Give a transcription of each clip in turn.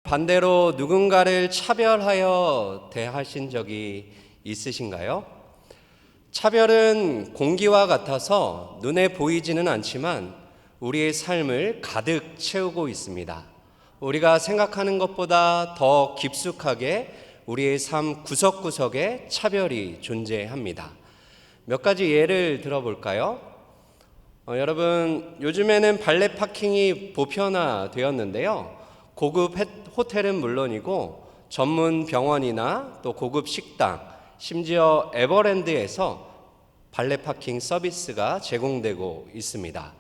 반대로 누군가를 차별하여 대하신 적이 있으신가요? 차별은 공기와 같아서 눈에 보이지는 않지만 우리의 삶을 가득 채우고 있습니다. 우리가 생각하는 것보다 더 깊숙하게 우리의 삶 구석구석에 차별이 존재합니다. 몇 가지 예를 들어볼까요? 여러분, 요즘에는 발렛 파킹이 보편화되었는데요. 고급 호텔은 물론이고 전문 병원이나 또 고급 식당, 심지어 에버랜드에서 발렛 파킹 서비스가 제공되고 있습니다.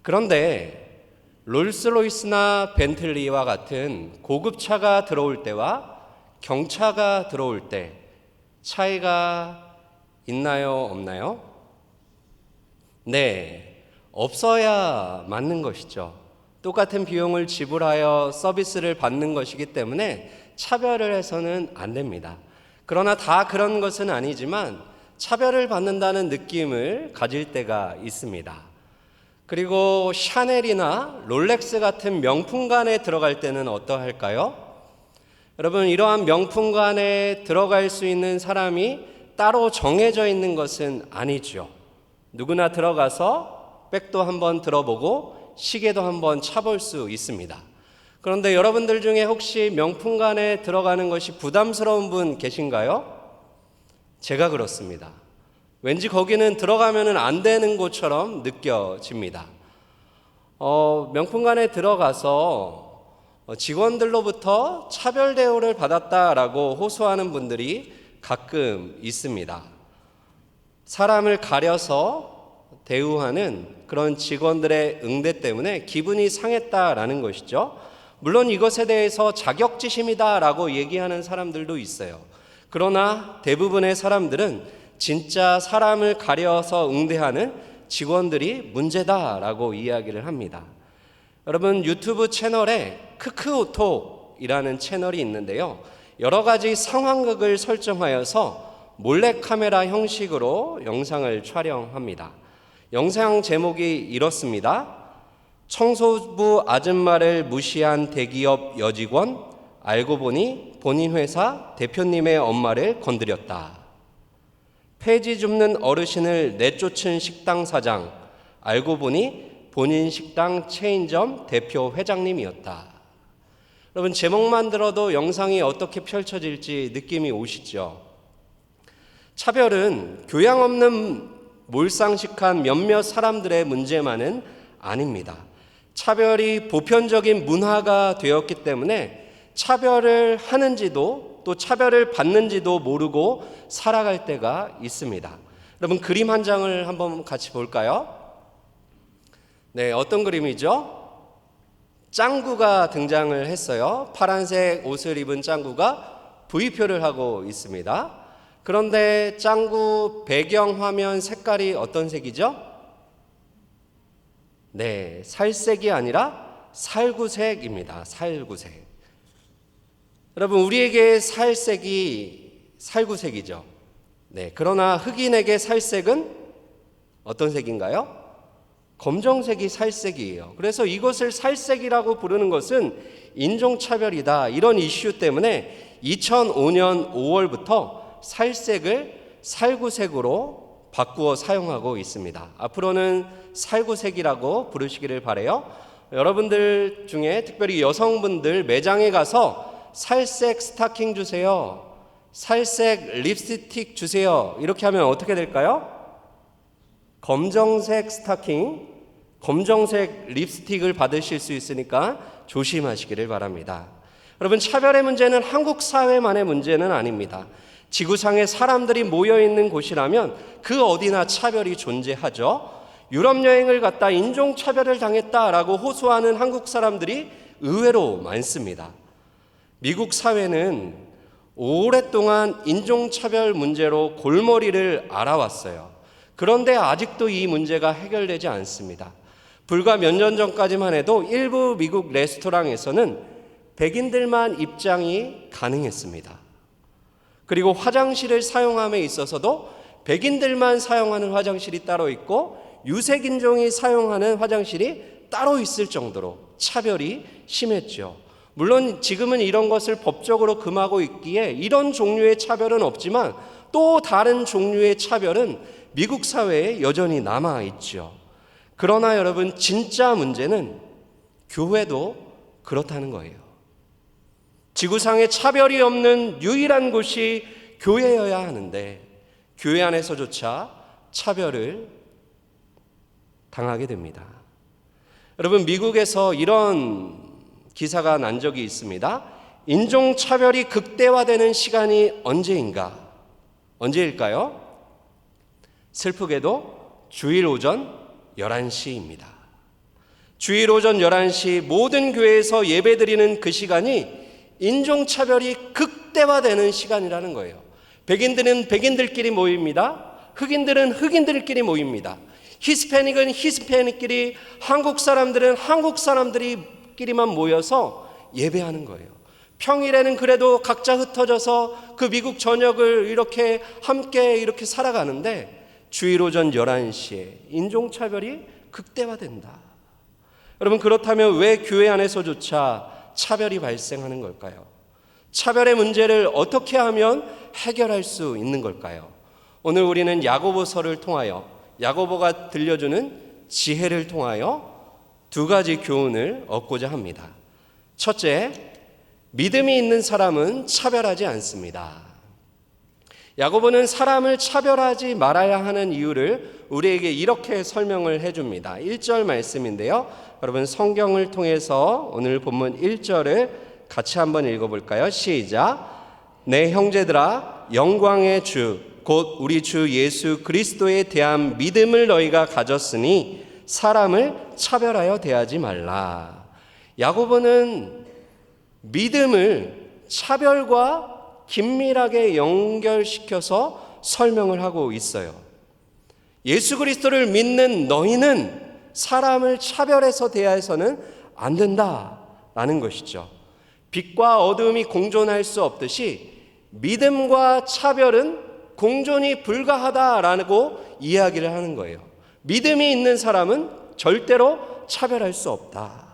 그런데 롤스로이스나 벤틀리와 같은 고급차가 들어올 때와 경차가 들어올 때 차이가 있나요, 없나요? 네, 없어야 맞는 것이죠. 똑같은 비용을 지불하여 서비스를 받는 것이기 때문에 차별을 해서는 안 됩니다. 그러나 다 그런 것은 아니지만 차별을 받는다는 느낌을 가질 때가 있습니다. 그리고 샤넬이나 롤렉스 같은 명품관에 들어갈 때는 어떠할까요? 여러분, 이러한 명품관에 들어갈 수 있는 사람이 따로 정해져 있는 것은 아니죠. 누구나 들어가서 백도 한번 들어보고 시계도 한번 차볼 수 있습니다. 그런데 여러분들 중에 혹시 명품관에 들어가는 것이 부담스러운 분 계신가요? 제가 그렇습니다. 왠지 거기는 들어가면 안 되는 곳처럼 느껴집니다. 명품관에 들어가서 직원들로부터 차별 대우를 받았다라고 호소하는 분들이 가끔 있습니다. 사람을 가려서 대우하는 그런 직원들의 응대 때문에 기분이 상했다라는 것이죠. 물론 이것에 대해서 자격지심이다라고 얘기하는 사람들도 있어요. 그러나 대부분의 사람들은 진짜 사람을 가려서 응대하는 직원들이 문제다라고 이야기를 합니다. 여러분, 유튜브 채널에 크크오톡이라는 채널이 있는데요. 여러 가지 상황극을 설정하여서 몰래카메라 형식으로 영상을 촬영합니다. 영상 제목이 이렇습니다. 청소부 아줌마를 무시한 대기업 여직원, 알고 보니 본인 회사 대표님의 엄마를 건드렸다. 폐지 줍는 어르신을 내쫓은 식당 사장, 알고 보니 본인 식당 체인점 대표 회장님이었다. 여러분, 제목만 들어도 영상이 어떻게 펼쳐질지 느낌이 오시죠? 차별은 교양 없는 몰상식한 몇몇 사람들의 문제만은 아닙니다. 차별이 보편적인 문화가 되었기 때문에 차별을 하는지도 또 차별을 받는지도 모르고 살아갈 때가 있습니다. 여러분, 그림 한 장을 한번 같이 볼까요? 네, 어떤 그림이죠? 짱구가 등장을 했어요. 파란색 옷을 입은 짱구가 V표를 하고 있습니다. 그런데 짱구 배경 화면 색깔이 어떤 색이죠? 네, 살색이 아니라 살구색입니다. 살구색. 여러분, 우리에게 살색이 살구색이죠. 네, 그러나 흑인에게 살색은 어떤 색인가요? 검정색이 살색이에요. 그래서 이것을 살색이라고 부르는 것은 인종차별이다. 이런 이슈 때문에 2005년 5월부터 살색을 살구색으로 바꾸어 사용하고 있습니다. 앞으로는 살구색이라고 부르시기를 바라요. 여러분들 중에 특별히 여성분들 매장에 가서 살색 스타킹 주세요, 살색 립스틱 주세요, 이렇게 하면 어떻게 될까요? 검정색 스타킹, 검정색 립스틱을 받으실 수 있으니까 조심하시기를 바랍니다. 여러분, 차별의 문제는 한국 사회만의 문제는 아닙니다. 지구상에 사람들이 모여있는 곳이라면 그 어디나 차별이 존재하죠. 유럽 여행을 갔다 인종차별을 당했다라고 호소하는 한국 사람들이 의외로 많습니다. 미국 사회는 오랫동안 인종차별 문제로 골머리를 앓아왔어요. 그런데 아직도 이 문제가 해결되지 않습니다. 불과 몇 년 전까지만 해도 일부 미국 레스토랑에서는 백인들만 입장이 가능했습니다. 그리고 화장실을 사용함에 있어서도 백인들만 사용하는 화장실이 따로 있고 유색인종이 사용하는 화장실이 따로 있을 정도로 차별이 심했죠. 물론 지금은 이런 것을 법적으로 금하고 있기에 이런 종류의 차별은 없지만 또 다른 종류의 차별은 미국 사회에 여전히 남아 있죠. 그러나 여러분, 진짜 문제는 교회도 그렇다는 거예요. 지구상에 차별이 없는 유일한 곳이 교회여야 하는데 교회 안에서조차 차별을 당하게 됩니다. 여러분, 미국에서 이런 기사가 난 적이 있습니다. 인종차별이 극대화되는 시간이 언제일까요? 슬프게도 주일 오전 11시입니다. 주일 오전 11시 모든 교회에서 예배드리는 그 시간이 인종차별이 극대화되는 시간이라는 거예요. 백인들은 백인들끼리 모입니다. 흑인들은 흑인들끼리 모입니다. 히스패닉은 히스패닉끼리, 한국 사람들은 한국 사람들끼리만 모여서 예배하는 거예요. 평일에는 그래도 각자 흩어져서 그 미국 전역을 이렇게 함께 이렇게 살아가는데 주일 오전 11시에 인종차별이 극대화된다. 여러분, 그렇다면 왜 교회 안에서조차 차별이 발생하는 걸까요? 차별의 문제를 어떻게 하면 해결할 수 있는 걸까요? 오늘 우리는 야고보서를 통하여, 야고보가 들려주는 지혜를 통하여 두 가지 교훈을 얻고자 합니다. 첫째, 믿음이 있는 사람은 차별하지 않습니다. 야고보는 사람을 차별하지 말아야 하는 이유를 우리에게 이렇게 설명을 해줍니다. 1절 말씀인데요. 여러분, 성경을 통해서 오늘 본문 1절을 같이 한번 읽어볼까요? 시작. 내 형제들아, 영광의 주 곧 우리 주 예수 그리스도에 대한 믿음을 너희가 가졌으니 사람을 차별하여 대하지 말라. 야고보는 믿음을 차별과 긴밀하게 연결시켜서 설명을 하고 있어요. 예수 그리스도를 믿는 너희는 사람을 차별해서 대해서는 안 된다라는 것이죠. 빛과 어두움이 공존할 수 없듯이 믿음과 차별은 공존이 불가하다라고 이야기를 하는 거예요. 믿음이 있는 사람은 절대로 차별할 수 없다.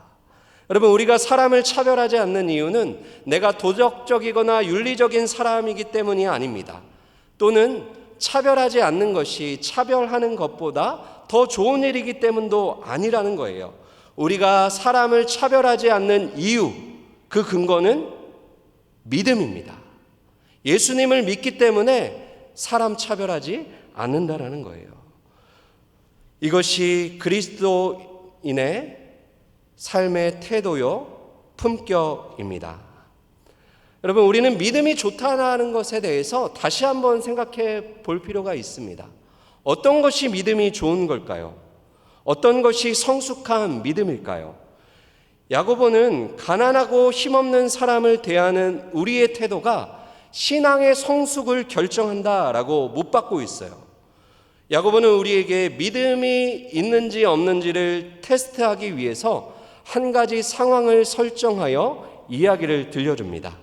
여러분, 우리가 사람을 차별하지 않는 이유는 내가 도덕적이거나 윤리적인 사람이기 때문이 아닙니다. 또는 차별하지 않는 것이 차별하는 것보다 더 좋은 일이기 때문도 아니라는 거예요. 우리가 사람을 차별하지 않는 이유, 그 근거는 믿음입니다. 예수님을 믿기 때문에 사람 차별하지 않는다라는 거예요. 이것이 그리스도인의 삶의 태도요, 품격입니다. 여러분, 우리는 믿음이 좋다는 것에 대해서 다시 한번 생각해 볼 필요가 있습니다. 어떤 것이 믿음이 좋은 걸까요? 어떤 것이 성숙한 믿음일까요? 야고보는 가난하고 힘없는 사람을 대하는 우리의 태도가 신앙의 성숙을 결정한다라고 못 받고 있어요. 야고보는 우리에게 믿음이 있는지 없는지를 테스트하기 위해서 한 가지 상황을 설정하여 이야기를 들려줍니다.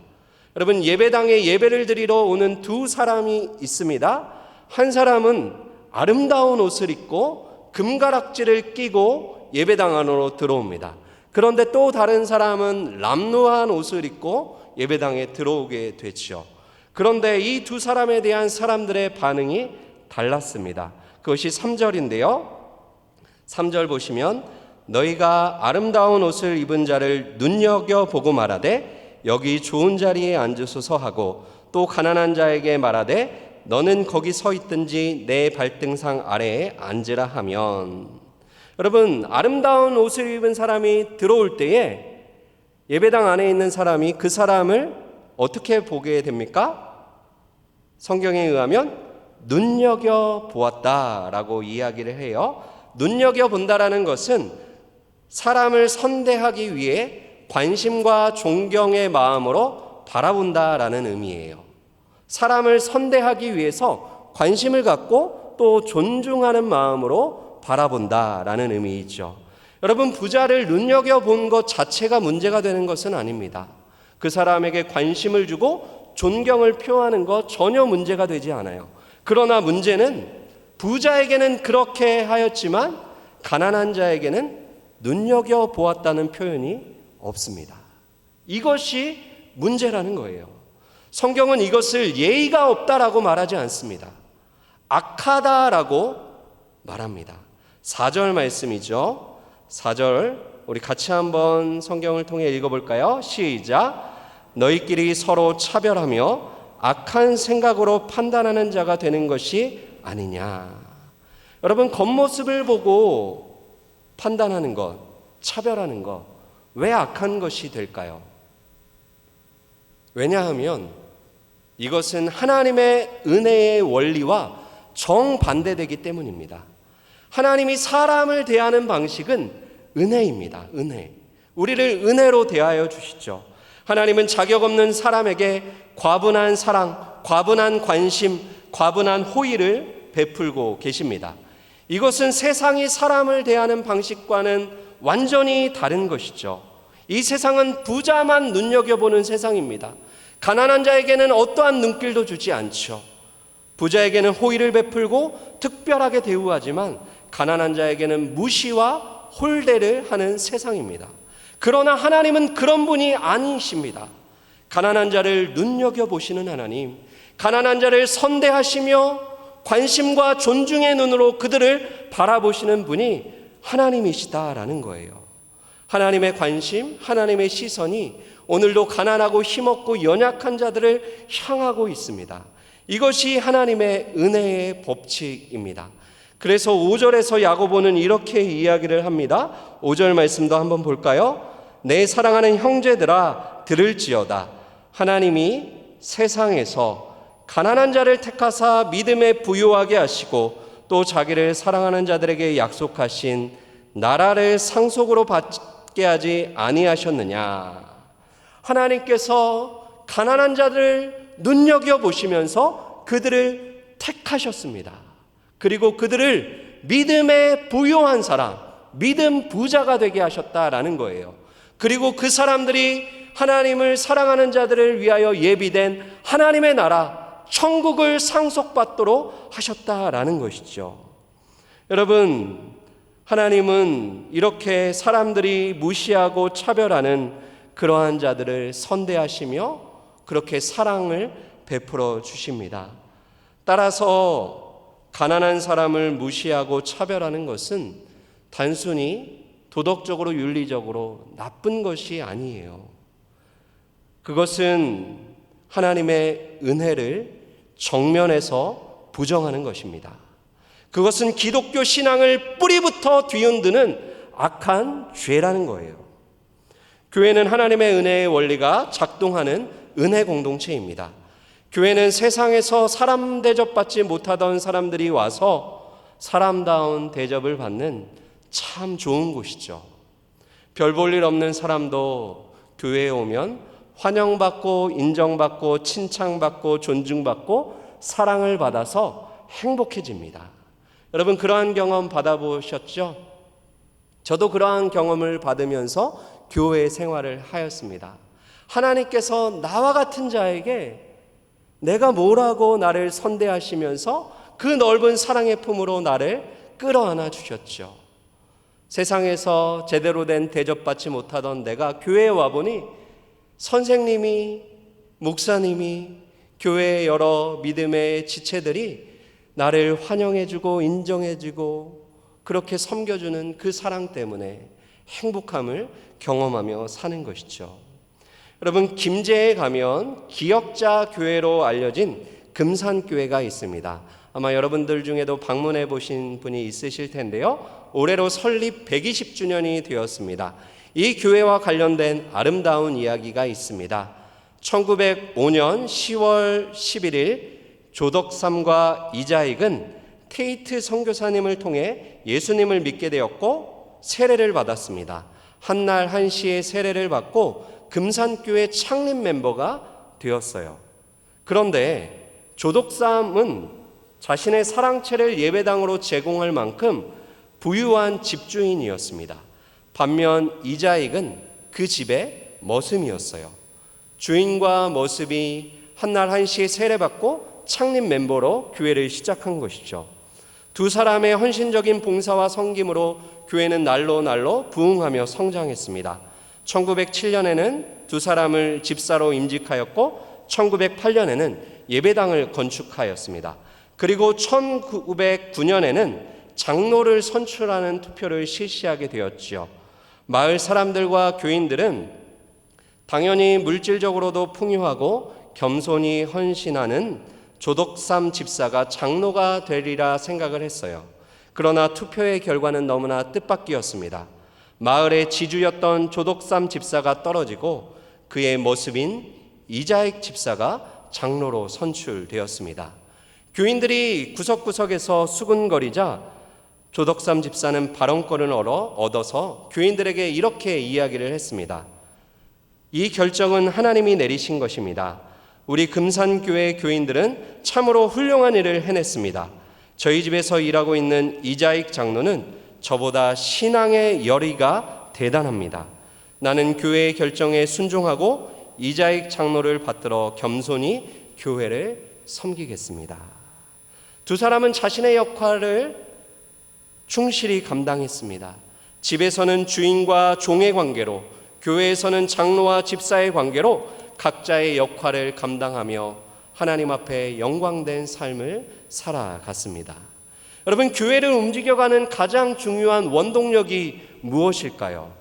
여러분, 예배당에 예배를 드리러 오는 두 사람이 있습니다. 한 사람은 아름다운 옷을 입고 금가락지를 끼고 예배당 안으로 들어옵니다. 그런데 또 다른 사람은 람루한 옷을 입고 예배당에 들어오게 됐죠. 그런데 이 두 사람에 대한 사람들의 반응이 달랐습니다. 그것이 3절인데요. 3절 보시면 너희가 아름다운 옷을 입은 자를 눈여겨보고 말하되 여기 좋은 자리에 앉으소서 하고 또 가난한 자에게 말하되 너는 거기 서 있든지 내 발등상 아래에 앉으라 하면, 여러분, 아름다운 옷을 입은 사람이 들어올 때에 예배당 안에 있는 사람이 그 사람을 어떻게 보게 됩니까? 성경에 의하면 눈여겨보았다라고 이야기를 해요. 눈여겨본다라는 것은 사람을 선대하기 위해 관심과 존경의 마음으로 바라본다라는 의미예요. 사람을 선대하기 위해서 관심을 갖고 또 존중하는 마음으로 바라본다라는 의미이죠. 여러분, 부자를 눈여겨본 것 자체가 문제가 되는 것은 아닙니다. 그 사람에게 관심을 주고 존경을 표하는 것 전혀 문제가 되지 않아요. 그러나 문제는 부자에게는 그렇게 하였지만 가난한 자에게는 눈여겨보았다는 표현이 없습니다. 이것이 문제라는 거예요. 성경은 이것을 예의가 없다라고 말하지 않습니다. 악하다라고 말합니다. 4절 말씀이죠. 4절 우리 같이 한번 성경을 통해 읽어볼까요? 시작. 너희끼리 서로 차별하며 악한 생각으로 판단하는 자가 되는 것이 아니냐. 여러분, 겉모습을 보고 판단하는 것, 차별하는 것, 왜 악한 것이 될까요? 왜냐하면 이것은 하나님의 은혜의 원리와 정반대되기 때문입니다. 하나님이 사람을 대하는 방식은 은혜입니다. 은혜. 우리를 은혜로 대하여 주시죠. 하나님은 자격 없는 사람에게 과분한 사랑, 과분한 관심, 과분한 호의를 베풀고 계십니다. 이것은 세상이 사람을 대하는 방식과는 완전히 다른 것이죠. 이 세상은 부자만 눈여겨보는 세상입니다. 가난한 자에게는 어떠한 눈길도 주지 않죠. 부자에게는 호의를 베풀고 특별하게 대우하지만 가난한 자에게는 무시와 홀대를 하는 세상입니다. 그러나 하나님은 그런 분이 아니십니다. 가난한 자를 눈여겨보시는 하나님, 가난한 자를 선대하시며 관심과 존중의 눈으로 그들을 바라보시는 분이 하나님이시다라는 거예요. 하나님의 관심, 하나님의 시선이 오늘도 가난하고 힘없고 연약한 자들을 향하고 있습니다. 이것이 하나님의 은혜의 법칙입니다. 그래서 5절에서 야고보는 이렇게 이야기를 합니다. 5절 말씀도 한번 볼까요? 내 사랑하는 형제들아 들을지어다. 하나님이 세상에서 가난한 자를 택하사 믿음에 부유하게 하시고 또 자기를 사랑하는 자들에게 약속하신 나라를 상속으로 받게 하지 아니하셨느냐. 하나님께서 가난한 자들을 눈여겨보시면서 그들을 택하셨습니다. 그리고 그들을 믿음에 부유한 사람, 믿음 부자가 되게 하셨다라는 거예요. 그리고 그 사람들이 하나님을 사랑하는 자들을 위하여 예비된 하나님의 나라, 천국을 상속받도록 하셨다라는 것이죠. 여러분, 하나님은 이렇게 사람들이 무시하고 차별하는 그러한 자들을 선대하시며 그렇게 사랑을 베풀어 주십니다. 따라서 가난한 사람을 무시하고 차별하는 것은 단순히 도덕적으로 윤리적으로 나쁜 것이 아니에요. 그것은 하나님의 은혜를 정면에서 부정하는 것입니다. 그것은 기독교 신앙을 뿌리부터 뒤흔드는 악한 죄라는 거예요. 교회는 하나님의 은혜의 원리가 작동하는 은혜 공동체입니다. 교회는 세상에서 사람 대접받지 못하던 사람들이 와서 사람다운 대접을 받는 참 좋은 곳이죠. 별 볼 일 없는 사람도 교회에 오면 환영받고 인정받고 칭찬받고 존중받고 사랑을 받아서 행복해집니다. 여러분, 그러한 경험 받아보셨죠? 저도 그러한 경험을 받으면서 교회 생활을 하였습니다. 하나님께서 나와 같은 자에게 내가 뭐라고 나를 선대하시면서 그 넓은 사랑의 품으로 나를 끌어안아 주셨죠. 세상에서 제대로 된 대접받지 못하던 내가 교회에 와보니 선생님이, 목사님이, 교회의 여러 믿음의 지체들이 나를 환영해주고 인정해주고 그렇게 섬겨주는 그 사랑 때문에 행복함을 경험하며 사는 것이죠. 여러분, 김제에 가면 기역자 교회로 알려진 금산교회가 있습니다. 아마 여러분들 중에도 방문해 보신 분이 있으실 텐데요. 올해로 설립 120주년이 되었습니다. 이 교회와 관련된 아름다운 이야기가 있습니다. 1905년 10월 11일 조덕삼과 이자익은 테이트 선교사님을 통해 예수님을 믿게 되었고 세례를 받았습니다. 한날 한시에 세례를 받고 금산교회 창립 멤버가 되었어요. 그런데 조덕삼은 자신의 사랑채를 예배당으로 제공할 만큼 부유한 집주인이었습니다. 반면 이자익은 그 집의 머슴이었어요. 주인과 머슴이 한날 한시에 세례받고 창립 멤버로 교회를 시작한 것이죠. 두 사람의 헌신적인 봉사와 섬김으로 교회는 날로 날로 부흥하며 성장했습니다. 1907년에는 두 사람을 집사로 임직하였고 1908년에는 예배당을 건축하였습니다. 그리고 1909년에는 장로를 선출하는 투표를 실시하게 되었지요. 마을 사람들과 교인들은 당연히 물질적으로도 풍요하고 겸손히 헌신하는 조덕삼 집사가 장로가 되리라 생각을 했어요. 그러나 투표의 결과는 너무나 뜻밖이었습니다. 마을의 지주였던 조덕삼 집사가 떨어지고 그의 모습인 이자익 집사가 장로로 선출되었습니다. 교인들이 구석구석에서 수군거리자 조덕삼 집사는 발언권을 얻어서 교인들에게 이렇게 이야기를 했습니다. 이 결정은 하나님이 내리신 것입니다. 우리 금산교회 교인들은 참으로 훌륭한 일을 해냈습니다. 저희 집에서 일하고 있는 이자익 장로는 저보다 신앙의 열의가 대단합니다. 나는 교회의 결정에 순종하고 이자익 장로를 받들어 겸손히 교회를 섬기겠습니다. 두 사람은 자신의 역할을 충실히 감당했습니다. 집에서는 주인과 종의 관계로, 교회에서는 장로와 집사의 관계로 각자의 역할을 감당하며 하나님 앞에 영광된 삶을 살아갔습니다. 여러분, 교회를 움직여가는 가장 중요한 원동력이 무엇일까요?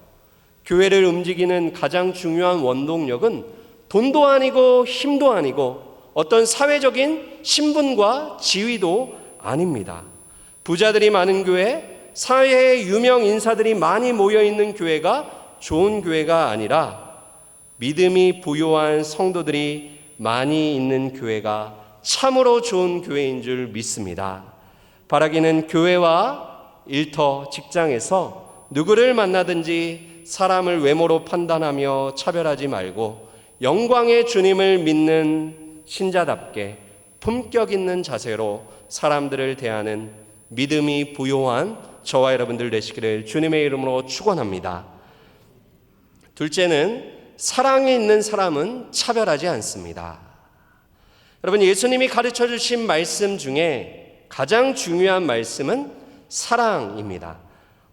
교회를 움직이는 가장 중요한 원동력은 돈도 아니고 힘도 아니고 어떤 사회적인 신분과 지위도 아닙니다. 부자들이 많은 교회, 사회의 유명 인사들이 많이 모여있는 교회가 좋은 교회가 아니라 믿음이 부요한 성도들이 많이 있는 교회가 참으로 좋은 교회인 줄 믿습니다. 바라기는 교회와 일터, 직장에서 누구를 만나든지 사람을 외모로 판단하며 차별하지 말고 영광의 주님을 믿는 신자답게 품격 있는 자세로 사람들을 대하는 믿음이 부요한 저와 여러분들 되시기를 주님의 이름으로 축원합니다. 둘째는 사랑이 있는 사람은 차별하지 않습니다. 여러분, 예수님이 가르쳐 주신 말씀 중에 가장 중요한 말씀은 사랑입니다.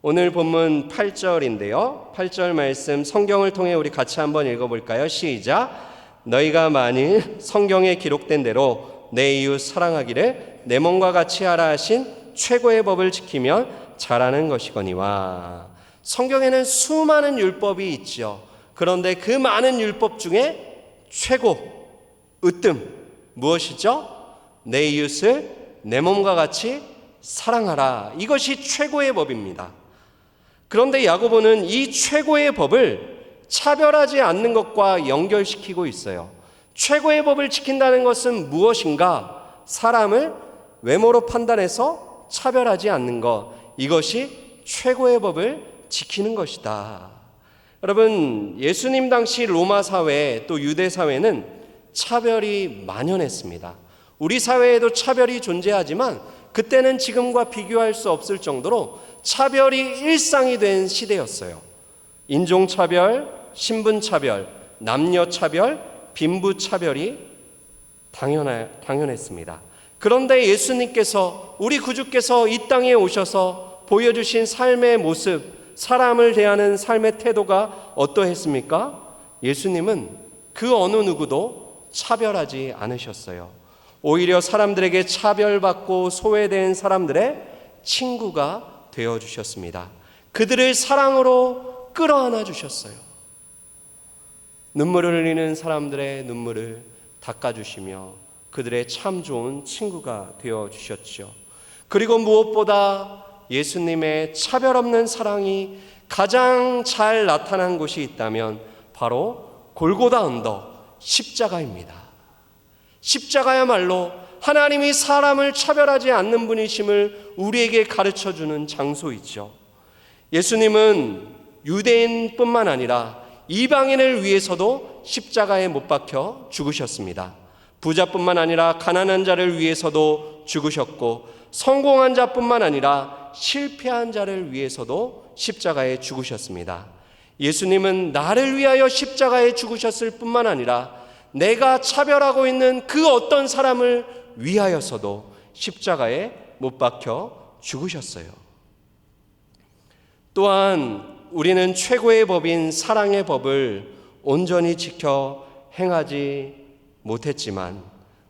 오늘 본문 8절인데요. 8절 말씀 성경을 통해 우리 같이 한번 읽어볼까요? 시작. 너희가 만일 성경에 기록된 대로 내 이웃 사랑하기를 내 몸과 같이 하라 하신 최고의 법을 지키면 잘하는 것이거니와. 성경에는 수많은 율법이 있죠. 그런데 그 많은 율법 중에 최고, 으뜸 무엇이죠? 내 이웃을 내 몸과 같이 사랑하라. 이것이 최고의 법입니다. 그런데 야고보는 이 최고의 법을 차별하지 않는 것과 연결시키고 있어요. 최고의 법을 지킨다는 것은 무엇인가? 사람을 외모로 판단해서 차별하지 않는 것, 이것이 최고의 법을 지키는 것이다. 여러분, 예수님 당시 로마 사회 또 유대 사회는 차별이 만연했습니다. 우리 사회에도 차별이 존재하지만 그때는 지금과 비교할 수 없을 정도로 차별이 일상이 된 시대였어요. 인종차별, 신분차별, 남녀차별, 빈부차별이 당연했습니다. 그런데 예수님께서, 우리 구주께서 이 땅에 오셔서 보여주신 삶의 모습, 사람을 대하는 삶의 태도가 어떠했습니까? 예수님은 그 어느 누구도 차별하지 않으셨어요. 오히려 사람들에게 차별받고 소외된 사람들의 친구가 되어주셨습니다. 그들을 사랑으로 끌어안아 주셨어요. 눈물을 흘리는 사람들의 눈물을 닦아주시며 그들의 참 좋은 친구가 되어주셨죠. 그리고 무엇보다 예수님의 차별 없는 사랑이 가장 잘 나타난 곳이 있다면 바로 골고다 언덕, 십자가입니다. 십자가야말로 하나님이 사람을 차별하지 않는 분이심을 우리에게 가르쳐주는 장소이죠. 예수님은 유대인뿐만 아니라 이방인을 위해서도 십자가에 못 박혀 죽으셨습니다. 부자뿐만 아니라 가난한 자를 위해서도 죽으셨고, 성공한 자뿐만 아니라 실패한 자를 위해서도 십자가에 죽으셨습니다. 예수님은 나를 위하여 십자가에 죽으셨을 뿐만 아니라 내가 차별하고 있는 그 어떤 사람을 위하여서도 십자가에 못 박혀 죽으셨어요. 또한 우리는 최고의 법인 사랑의 법을 온전히 지켜 행하지 못했지만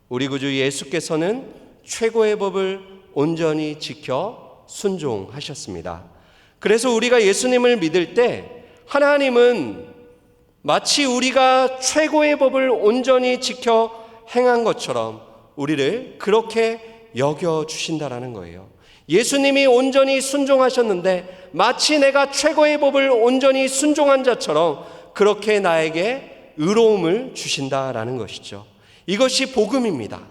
우리 구주 예수께서는 최고의 법을 온전히 지켜 순종하셨습니다. 그래서 우리가 예수님을 믿을 때 하나님은 마치 우리가 최고의 법을 온전히 지켜 행한 것처럼 우리를 그렇게 여겨주신다라는 거예요. 예수님이 온전히 순종하셨는데 마치 내가 최고의 법을 온전히 순종한 자처럼 그렇게 나에게 의로움을 주신다라는 것이죠. 이것이 복음입니다.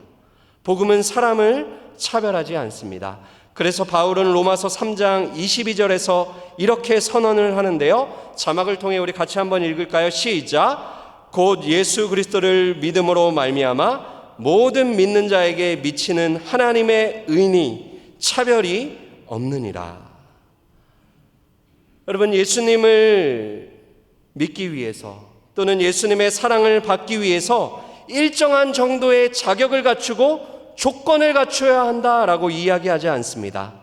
복음은 사람을 차별하지 않습니다. 그래서 바울은 로마서 3장 22절에서 이렇게 선언을 하는데요. 자막을 통해 우리 같이 한번 읽을까요? 시작. 곧 예수 그리스도를 믿음으로 말미암아 모든 믿는 자에게 미치는 하나님의 의니 차별이 없느니라. 여러분, 예수님을 믿기 위해서 또는 예수님의 사랑을 받기 위해서 일정한 정도의 자격을 갖추고 조건을 갖춰야 한다라고 이야기하지 않습니다.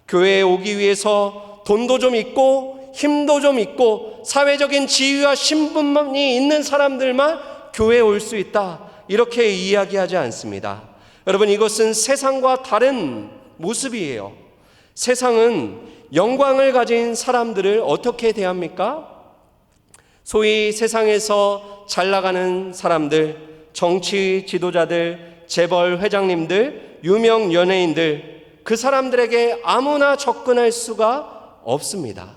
교회에 오기 위해서 돈도 좀 있고 힘도 좀 있고 사회적인 지위와 신분이 있는 사람들만 교회에 올 수 있다, 이렇게 이야기하지 않습니다. 여러분, 이것은 세상과 다른 모습이에요. 세상은 영광을 가진 사람들을 어떻게 대합니까? 소위 세상에서 잘 나가는 사람들, 정치 지도자들, 재벌 회장님들, 유명 연예인들, 그 사람들에게 아무나 접근할 수가 없습니다.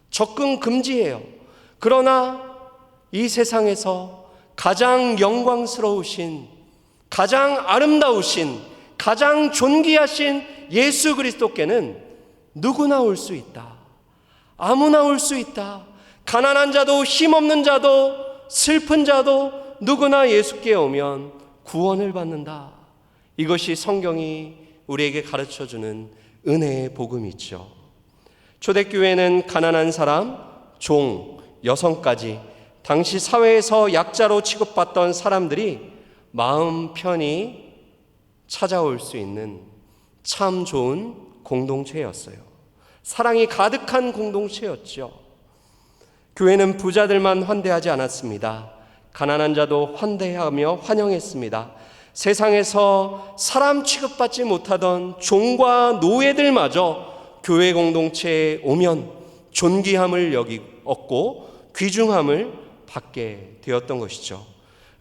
접근 금지예요. 그러나 이 세상에서 가장 영광스러우신, 가장 아름다우신, 가장 존귀하신 예수 그리스도께는 누구나 올 수 있다. 아무나 올 수 있다. 가난한 자도 힘없는 자도 슬픈 자도 누구나 예수께 오면 구원을 받는다. 이것이 성경이 우리에게 가르쳐주는 은혜의 복음이죠. 초대교회는 가난한 사람, 종, 여성까지 당시 사회에서 약자로 취급받던 사람들이 마음 편히 찾아올 수 있는 참 좋은 공동체였어요. 사랑이 가득한 공동체였죠. 교회는 부자들만 환대하지 않았습니다. 가난한 자도 환대하며 환영했습니다. 세상에서 사람 취급받지 못하던 종과 노예들마저 교회 공동체에 오면 존귀함을 얻고 귀중함을 받게 되었던 것이죠.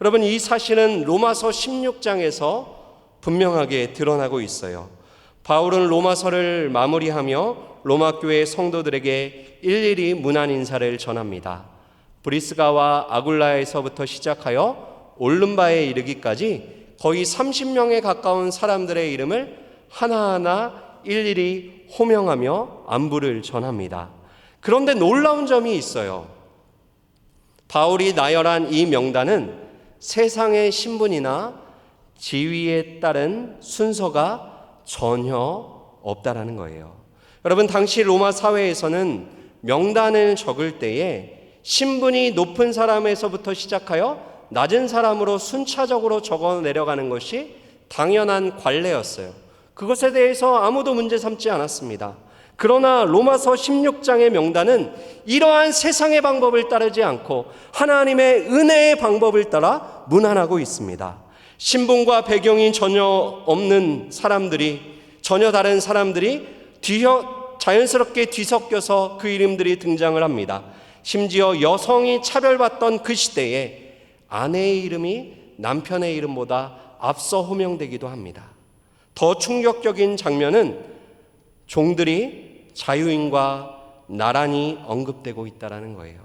여러분, 이 사실은 로마서 16장에서 분명하게 드러나고 있어요. 바울은 로마서를 마무리하며 로마 교회 성도들에게 일일이 문안 인사를 전합니다. 브리스가와 아굴라에서부터 시작하여 올름바에 이르기까지 거의 30명에 가까운 사람들의 이름을 하나하나 일일이 호명하며 안부를 전합니다. 그런데 놀라운 점이 있어요. 바울이 나열한 이 명단은 세상의 신분이나 지위에 따른 순서가 전혀 없다라는 거예요. 여러분, 당시 로마 사회에서는 명단을 적을 때에 신분이 높은 사람에서부터 시작하여 낮은 사람으로 순차적으로 적어 내려가는 것이 당연한 관례였어요. 그것에 대해서 아무도 문제 삼지 않았습니다. 그러나 로마서 16장의 명단은 이러한 세상의 방법을 따르지 않고 하나님의 은혜의 방법을 따라 문안하고 있습니다. 신분과 배경이 전혀 없는 사람들이, 전혀 다른 사람들이 자연스럽게 뒤섞여서 그 이름들이 등장을 합니다. 심지어 여성이 차별받던 그 시대에 아내의 이름이 남편의 이름보다 앞서 호명되기도 합니다. 더 충격적인 장면은 종들이 자유인과 나란히 언급되고 있다는 거예요.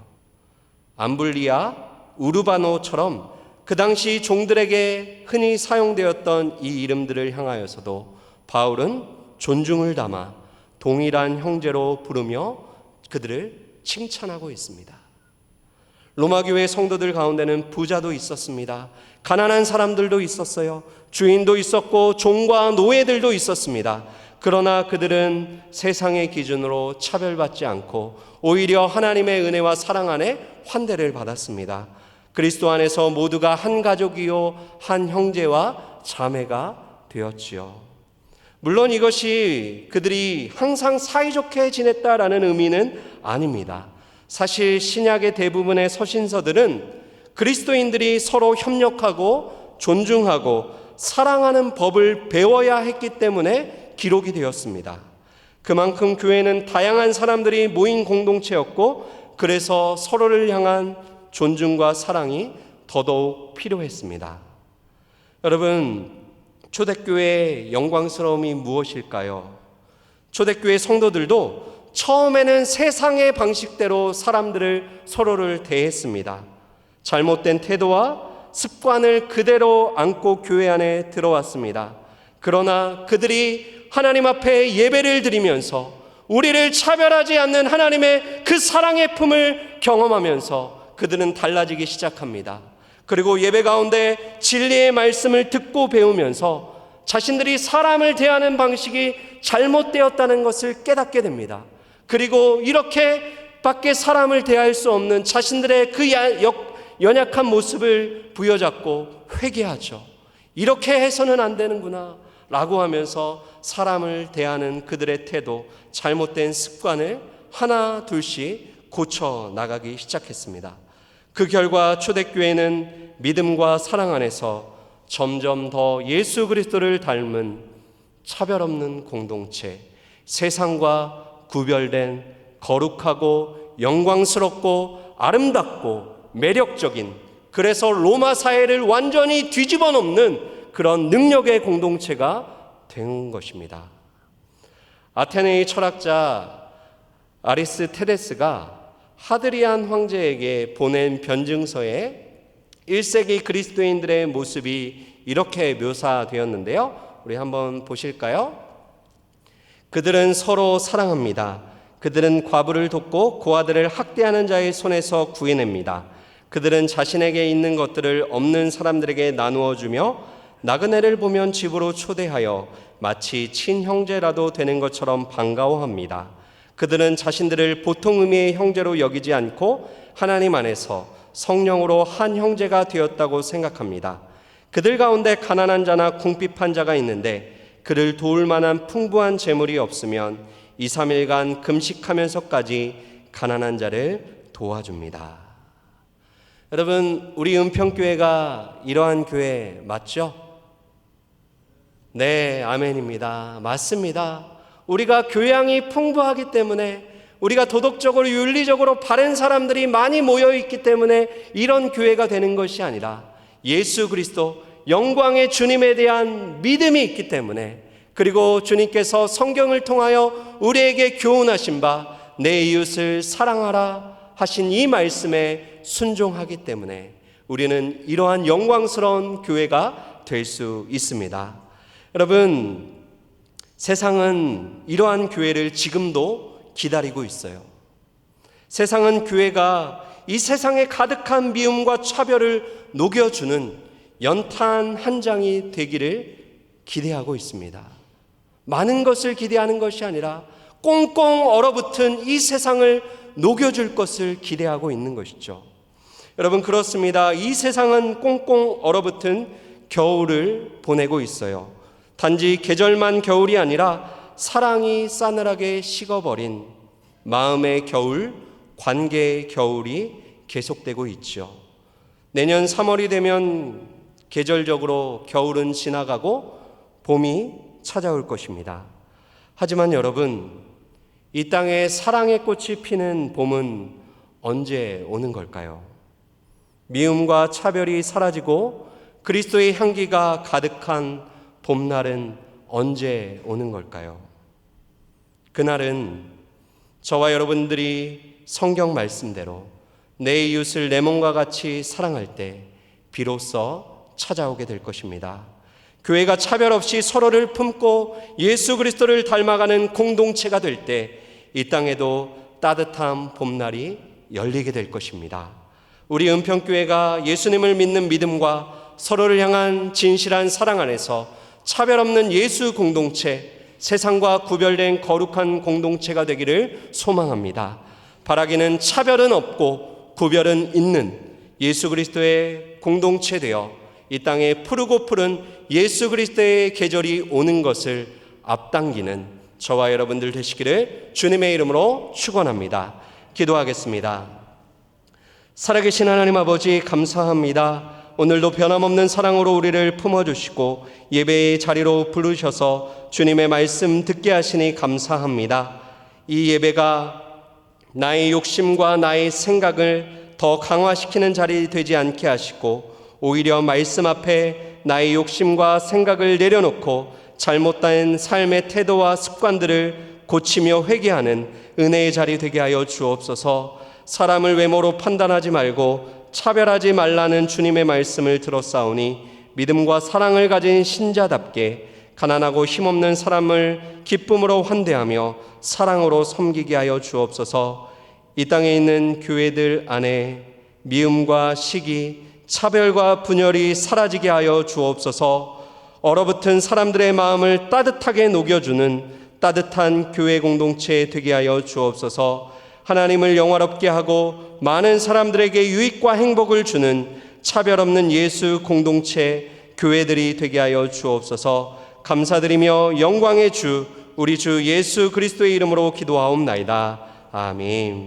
암블리아, 우르바노처럼 그 당시 종들에게 흔히 사용되었던 이 이름들을 향하여서도 바울은 존중을 담아 동일한 형제로 부르며 그들을 칭찬하고 있습니다. 로마 교회 성도들 가운데는 부자도 있었습니다. 가난한 사람들도 있었어요. 주인도 있었고 종과 노예들도 있었습니다. 그러나 그들은 세상의 기준으로 차별받지 않고 오히려 하나님의 은혜와 사랑 안에 환대를 받았습니다. 그리스도 안에서 모두가 한 가족이요 한 형제와 자매가 되었지요. 물론 이것이 그들이 항상 사이좋게 지냈다라는 의미는 아닙니다. 사실 신약의 대부분의 서신서들은 그리스도인들이 서로 협력하고 존중하고 사랑하는 법을 배워야 했기 때문에 기록이 되었습니다. 그만큼 교회는 다양한 사람들이 모인 공동체였고, 그래서 서로를 향한 존중과 사랑이 더더욱 필요했습니다. 여러분, 초대교회의 영광스러움이 무엇일까요? 초대교회 성도들도 처음에는 세상의 방식대로 서로를 대했습니다. 잘못된 태도와 습관을 그대로 안고 교회 안에 들어왔습니다. 그러나 그들이 하나님 앞에 예배를 드리면서 우리를 차별하지 않는 하나님의 그 사랑의 품을 경험하면서 그들은 달라지기 시작합니다. 그리고 예배 가운데 진리의 말씀을 듣고 배우면서 자신들이 사람을 대하는 방식이 잘못되었다는 것을 깨닫게 됩니다. 그리고 이렇게 밖에 사람을 대할 수 없는 자신들의 그 연약한 모습을 부여잡고 회개하죠. 이렇게 해서는 안 되는구나 라고 하면서 사람을 대하는 그들의 태도, 잘못된 습관을 하나 둘씩 고쳐 나가기 시작했습니다. 그 결과 초대교회는 믿음과 사랑 안에서 점점 더 예수 그리스도를 닮은 차별 없는 공동체, 세상과 구별된 거룩하고 영광스럽고 아름답고 매력적인, 그래서 로마 사회를 완전히 뒤집어 놓는 그런 능력의 공동체가 된 것입니다. 아테네의 철학자 아리스테데스가 하드리안 황제에게 보낸 변증서에 1세기 그리스도인들의 모습이 이렇게 묘사되었는데요. 우리 한번 보실까요? 그들은 서로 사랑합니다. 그들은 과부를 돕고 고아들을 학대하는 자의 손에서 구해냅니다. 그들은 자신에게 있는 것들을 없는 사람들에게 나누어 주며 나그네를 보면 집으로 초대하여 마치 친형제라도 되는 것처럼 반가워합니다. 그들은 자신들을 보통 의미의 형제로 여기지 않고 하나님 안에서 성령으로 한 형제가 되었다고 생각합니다. 그들 가운데 가난한 자나 궁핍한 자가 있는데 그를 도울 만한 풍부한 재물이 없으면 2, 3일간 금식하면서까지 가난한 자를 도와줍니다. 여러분, 우리 은평교회가 이러한 교회 맞죠? 네, 아멘입니다. 맞습니다. 우리가 교양이 풍부하기 때문에, 우리가 도덕적으로 윤리적으로 바른 사람들이 많이 모여있기 때문에 이런 교회가 되는 것이 아니라 예수 그리스도 영광의 주님에 대한 믿음이 있기 때문에, 그리고 주님께서 성경을 통하여 우리에게 교훈하신 바 내 이웃을 사랑하라 하신 이 말씀에 순종하기 때문에 우리는 이러한 영광스러운 교회가 될 수 있습니다. 여러분, 세상은 이러한 교회를 지금도 기다리고 있어요. 세상은 교회가 이 세상에 가득한 미움과 차별을 녹여주는 연탄 한 장이 되기를 기대하고 있습니다. 많은 것을 기대하는 것이 아니라 꽁꽁 얼어붙은 이 세상을 녹여줄 것을 기대하고 있는 것이죠. 여러분, 그렇습니다. 이 세상은 꽁꽁 얼어붙은 겨울을 보내고 있어요. 단지 계절만 겨울이 아니라 사랑이 싸늘하게 식어버린 마음의 겨울, 관계의 겨울이 계속되고 있죠. 내년 3월이 되면 계절적으로 겨울은 지나가고 봄이 찾아올 것입니다. 하지만 여러분, 이 땅에 사랑의 꽃이 피는 봄은 언제 오는 걸까요? 미움과 차별이 사라지고 그리스도의 향기가 가득한 봄날은 언제 오는 걸까요? 그날은 저와 여러분들이 성경 말씀대로 내 이웃을 내 몸과 같이 사랑할 때 비로소 찾아오게 될 것입니다. 교회가 차별 없이 서로를 품고 예수 그리스도를 닮아가는 공동체가 될 때 이 땅에도 따뜻한 봄날이 열리게 될 것입니다. 우리 은평교회가 예수님을 믿는 믿음과 서로를 향한 진실한 사랑 안에서 차별 없는 예수 공동체, 세상과 구별된 거룩한 공동체가 되기를 소망합니다. 바라기는 차별은 없고 구별은 있는 예수 그리스도의 공동체 되어 이 땅에 푸르고 푸른 예수 그리스도의 계절이 오는 것을 앞당기는 저와 여러분들 되시기를 주님의 이름으로 축원합니다. 기도하겠습니다. 살아계신 하나님 아버지, 감사합니다. 오늘도 변함없는 사랑으로 우리를 품어주시고 예배의 자리로 부르셔서 주님의 말씀 듣게 하시니 감사합니다. 이 예배가 나의 욕심과 나의 생각을 더 강화시키는 자리 되지 않게 하시고 오히려 말씀 앞에 나의 욕심과 생각을 내려놓고 잘못된 삶의 태도와 습관들을 고치며 회개하는 은혜의 자리 되게 하여 주옵소서. 사람을 외모로 판단하지 말고 차별하지 말라는 주님의 말씀을 들었사오니 믿음과 사랑을 가진 신자답게 가난하고 힘없는 사람을 기쁨으로 환대하며 사랑으로 섬기게 하여 주옵소서. 이 땅에 있는 교회들 안에 미움과 시기, 차별과 분열이 사라지게 하여 주옵소서. 얼어붙은 사람들의 마음을 따뜻하게 녹여주는 따뜻한 교회 공동체 되게 하여 주옵소서. 하나님을 영화롭게 하고 많은 사람들에게 유익과 행복을 주는 차별 없는 예수 공동체 교회들이 되게 하여 주옵소서. 감사드리며 영광의 주 우리 주 예수 그리스도의 이름으로 기도하옵나이다. 아멘.